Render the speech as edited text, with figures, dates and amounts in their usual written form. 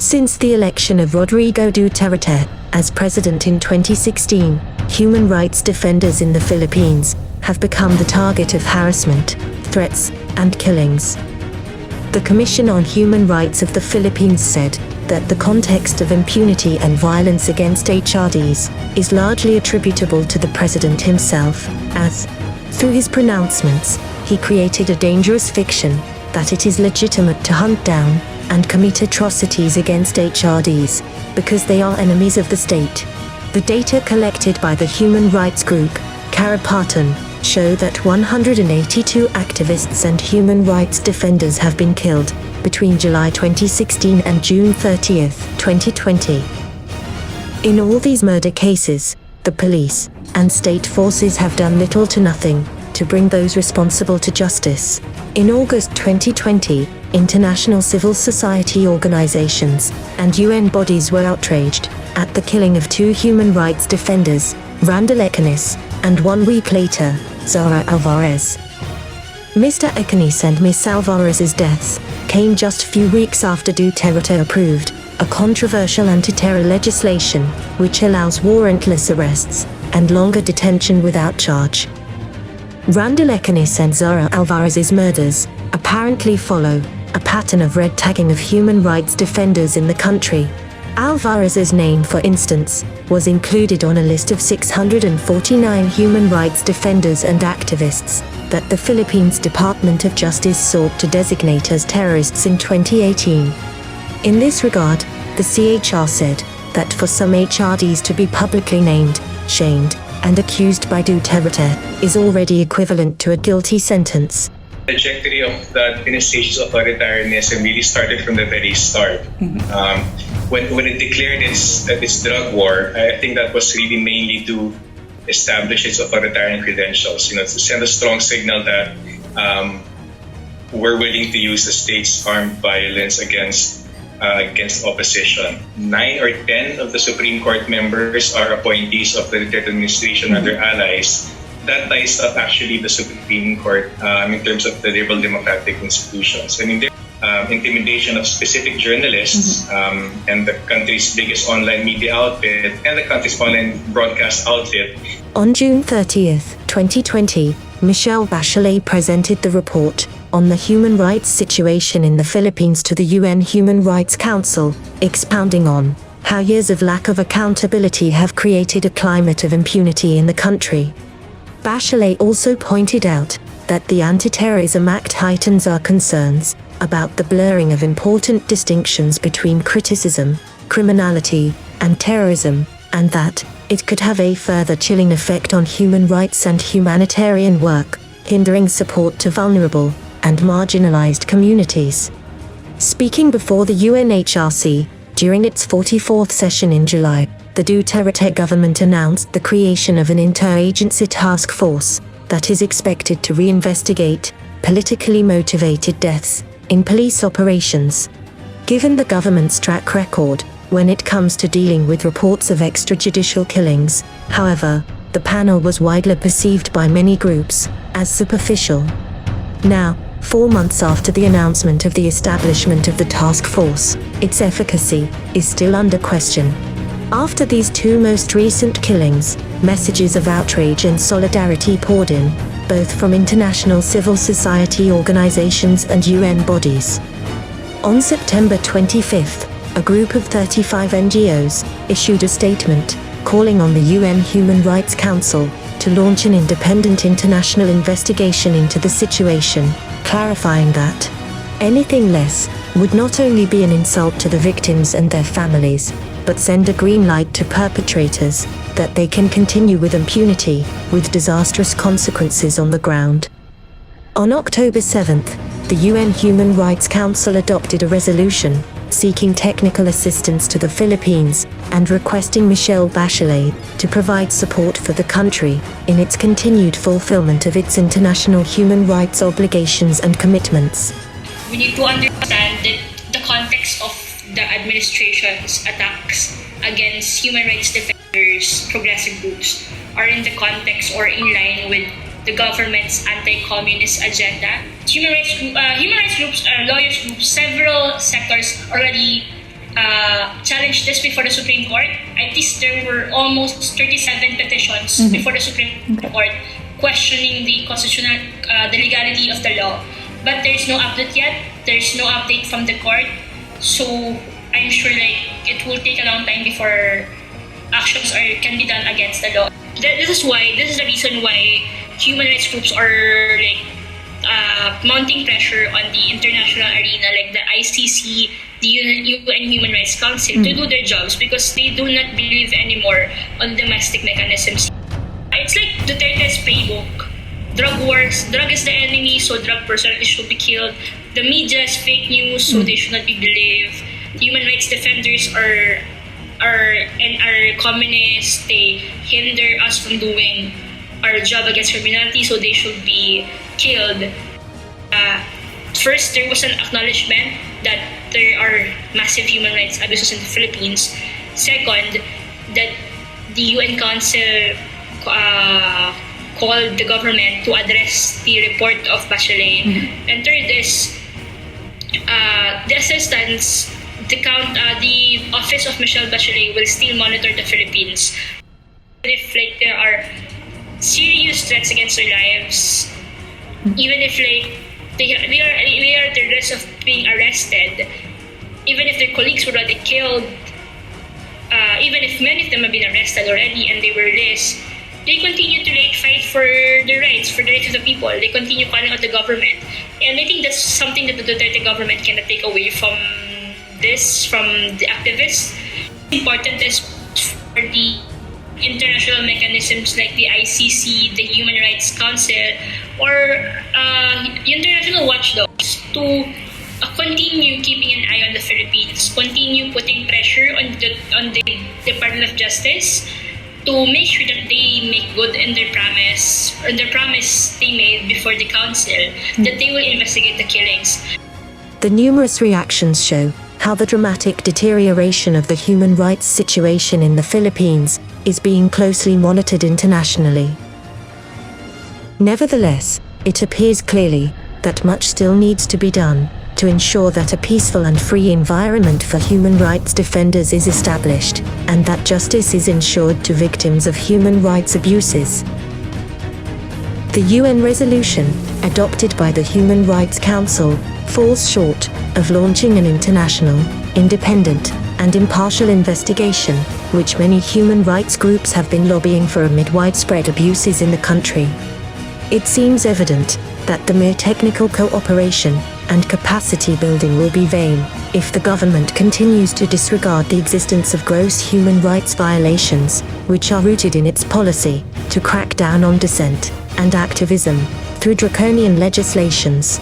Since the election of Rodrigo Duterte as president in 2016, human rights defenders in the Philippines have become the target of harassment, threats, and killings. The Commission on Human Rights of the Philippines said that the context of impunity and violence against HRDs is largely attributable to the president himself, as, through his pronouncements, he created a dangerous fiction that it is legitimate to hunt down and commit atrocities against HRDs because they are enemies of the state. The data collected by the human rights group, Karapatan, show that 182 activists and human rights defenders have been killed between July 2016 and June 30, 2020. In all these murder cases, the police and state forces have done little to nothing to bring those responsible to justice. In August 2020, international civil society organizations and UN bodies were outraged at the killing of 2 human rights defenders, Randall Ecanis, and 1 week later, Zara Alvarez. Mr. Ecanis and Miss Alvarez's deaths came just few weeks after Duterte approved a controversial anti-terror legislation which allows warrantless arrests and longer detention without charge. Randall Ecanis and Zara Alvarez's murders apparently follow a pattern of red tagging of human rights defenders in the country. Alvarez's name, for instance, was included on a list of 649 human rights defenders and activists that the Philippines Department of Justice sought to designate as terrorists in 2018. In this regard, the CHR said that for some HRDs to be publicly named, shamed, and accused by Duterte is already equivalent to a guilty sentence. The trajectory of the administration's authoritarianism really started from the very start. When it declared its drug war, I think that was really mainly to establish its authoritarian credentials, to send a strong signal that we're willing to use the state's armed violence against opposition. 9 or 10 of the Supreme Court members are appointees of the Duterte administration and their allies. That ties up actually the Supreme Court in terms of the liberal democratic institutions. I mean, intimidation of specific journalists and the country's biggest online media outfit and the country's online broadcast outfit. On June 30th, 2020, Michelle Bachelet presented the report on the human rights situation in the Philippines to the UN Human Rights Council, expounding on how years of lack of accountability have created a climate of impunity in the country. Bachelet also pointed out that the Anti-Terrorism Act heightens our concerns about the blurring of important distinctions between criticism, criminality, and terrorism, and that it could have a further chilling effect on human rights and humanitarian work, hindering support to vulnerable and marginalized communities. Speaking before the UNHRC during its 44th session in July, the Duterte government announced the creation of an interagency task force that is expected to reinvestigate politically motivated deaths in police operations. Given the government's track record when it comes to dealing with reports of extrajudicial killings, however, the panel was widely perceived by many groups as superficial. Now, 4 months after the announcement of the establishment of the task force, its efficacy is still under question. After these 2 most recent killings, messages of outrage and solidarity poured in, both from international civil society organizations and UN bodies. On September 25th, a group of 35 NGOs issued a statement calling on the UN Human Rights Council to launch an independent international investigation into the situation, clarifying that anything less would not only be an insult to the victims and their families, but send a green light to perpetrators that they can continue with impunity, with disastrous consequences on the ground. On October 7th, the UN Human Rights Council adopted a resolution seeking technical assistance to the Philippines and requesting Michelle Bachelet to provide support for the country in its continued fulfillment of its international human rights obligations and commitments. We need to understand the context of the administration's attacks against human rights defenders, progressive groups, are in the context or in line with the government's anti-communist agenda. Human rights groups, lawyers groups, several sectors already challenged this before the Supreme Court. At least there were almost 37 petitions before the Supreme Court questioning the constitutional, the legality of the law. But there's no update yet. There's no update from the court. So I'm sure it will take a long time before actions can be done against the law. This is the reason why human rights groups are mounting pressure on the international arena, like the ICC, the UN Human Rights Council, to do their jobs, because they do not believe anymore on domestic mechanisms. It's like Duterte's playbook. Drug wars, drug is the enemy, so drug personally should be killed. The media is fake news, so they should not be believed. Human rights defenders are communists. They hinder us from doing our job against criminality, so they should be killed. First, there was an acknowledgement that there are massive human rights abuses in the Philippines. Second, that the UN Council called the government to address the report of Bachelet. And third is the assistance. The office of Michelle Bachelet will still monitor the Philippines. If there are serious threats against their lives, even if they are at the risk of being arrested, even if their colleagues were already killed, even if many of them have been arrested already and they were released, they continue to fight for their rights, for the rights of the people. They continue calling out the government. And I think that's something that the Duterte government cannot take away from the activists. Important is for the international mechanisms like the ICC, the Human Rights Council, or international watchdogs to continue keeping an eye on the Philippines, continue putting pressure on the Department of Justice to make sure that they make good in their promise they made before the council, that they will investigate the killings. The numerous reactions show how the dramatic deterioration of the human rights situation in the Philippines is being closely monitored internationally. Nevertheless, it appears clearly that much still needs to be done to ensure that a peaceful and free environment for human rights defenders is established, and that justice is ensured to victims of human rights abuses. The UN resolution, adopted by the Human Rights Council, falls short of launching an international, independent, and impartial investigation, which many human rights groups have been lobbying for amid widespread abuses in the country. It seems evident that the mere technical cooperation and capacity building will be vain if the government continues to disregard the existence of gross human rights violations, which are rooted in its policy to crack down on dissent and activism through draconian legislations.